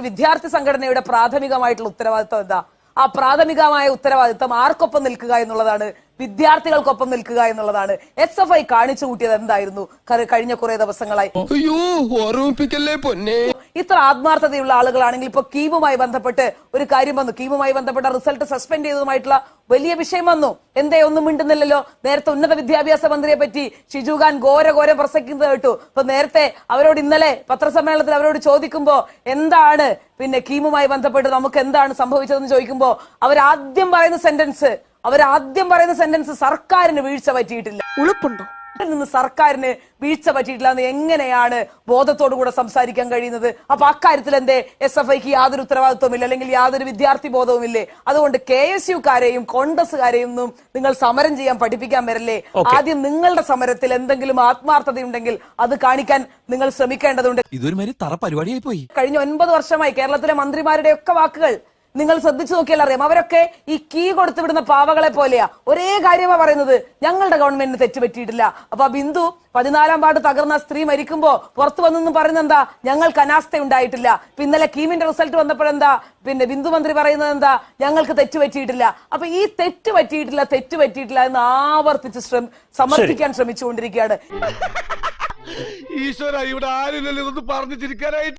ഒരു വിദ്യാർത്ഥി സംഘടനയുടെ പ്രാഥമികമായിട്ടുള്ള ഉത്തരവാദിത്വം എന്താ? ആ പ്രാഥമികമായ ഉത്തരവാദിത്വം ആർക്കൊപ്പം നിൽക്കുക എന്നുള്ളതാണ്, വിദ്യാർത്ഥികൾക്കൊപ്പം നിൽക്കുക എന്നുള്ളതാണ്. SFI കാണിച്ചു കൂട്ടിയത് എന്തായിരുന്നു കഴിഞ്ഞ കുറെ ദിവസങ്ങളായി? ഇത്ര ആത്മാർത്ഥതയുള്ള ആളുകളാണെങ്കിൽ ഇപ്പൊ കീമുമായി ബന്ധപ്പെട്ട് ഒരു കാര്യം വന്നു, കീമുമായി ബന്ധപ്പെട്ട റിസൾട്ട് സസ്പെൻഡ് ചെയ്തതുമായിട്ടുള്ള വലിയ വിഷയം വന്നു. എന്തേ ഒന്നും മിണ്ടുന്നില്ലല്ലോ? നേരത്തെ ഉന്നത വിദ്യാഭ്യാസ മന്ത്രിയെ പറ്റി ഷിജു ഖാൻ ഘോരം പ്രസംഗിക്കുന്നത് കേട്ടു. ഇപ്പൊ നേരത്തെ അവരോട് ഇന്നലെ പത്രസമ്മേളനത്തിൽ അവരോട് ചോദിക്കുമ്പോ എന്താണ് പിന്നെ കീമുമായി ബന്ധപ്പെട്ട് നമുക്ക് എന്താണ് സംഭവിച്ചതെന്ന് ചോദിക്കുമ്പോ അവരാദ്യം പറയുന്ന സെന്റൻസ് സർക്കാരിന് വീഴ്ച പറ്റിയിട്ടില്ല. ഉളുപ്പുണ്ടോ? നിന്ന് സർക്കാരിന് വീഴ്ച പറ്റിയിട്ടില്ല എന്ന് എങ്ങനെയാണ് ബോധത്തോടു കൂടെ സംസാരിക്കാൻ കഴിയുന്നത്? അപ്പൊ അക്കാര്യത്തിൽ എന്തേ SFIക്ക് യാതൊരു ഉത്തരവാദിത്വമില്ല, അല്ലെങ്കിൽ യാതൊരു വിദ്യാർത്ഥി ബോധവുമില്ലേ? അതുകൊണ്ട് KSUക്കാരെയും കോൺഗ്രസുകാരെയും നിങ്ങൾ സമരം ചെയ്യാൻ പഠിപ്പിക്കാൻ വരല്ലേ. ആദ്യം നിങ്ങളുടെ സമരത്തിൽ എന്തെങ്കിലും ആത്മാർത്ഥതയുണ്ടെങ്കിൽ അത് കാണിക്കാൻ നിങ്ങൾ ശ്രമിക്കേണ്ടതുണ്ട്. ഇതൊരു തറ പരിപാടിയായി പോയി. കഴിഞ്ഞ 9 വർഷമായി കേരളത്തിലെ മന്ത്രിമാരുടെ ഒക്കെ വാക്കുകൾ നിങ്ങൾ ശ്രദ്ധിച്ചു നോക്കിയാൽ അറിയാം. അവരൊക്കെ ഈ കീ കൊടുത്തുവിടുന്ന പാവകളെ പോലെയാ. ഒരേ കാര്യമാ പറയുന്നത്, ഞങ്ങളുടെ ഗവൺമെന്റിന് തെറ്റുപറ്റിയിട്ടില്ല. അപ്പൊ ബിന്ദു 14ാം വാർഡ് തകർന്ന സ്ത്രീ മരിക്കുമ്പോ പുറത്തു വന്നെന്ന് പറയുന്നത് എന്താ? ഞങ്ങൾക്ക് അനാസ്ഥ ഉണ്ടായിട്ടില്ല. ഇന്നലെ കീമിന്റെ റിസൾട്ട് വന്നപ്പോഴെന്താ പിന്നെ ബിന്ദു മന്ത്രി പറയുന്നത് എന്താ? ഞങ്ങൾക്ക് തെറ്റുപറ്റിയിട്ടില്ല. അപ്പൊ ഈ തെറ്റുപറ്റിയിട്ടില്ല എന്ന് ആവർത്തിച്ച് സമർത്ഥിക്കാൻ ശ്രമിച്ചുകൊണ്ടിരിക്കുകയാണ്. ഈശ്വര, ഇവിടെ ആരില്ലല്ലോ ഇതൊന്ന് പറഞ്ഞു ചിരിക്കാനായിട്ട്.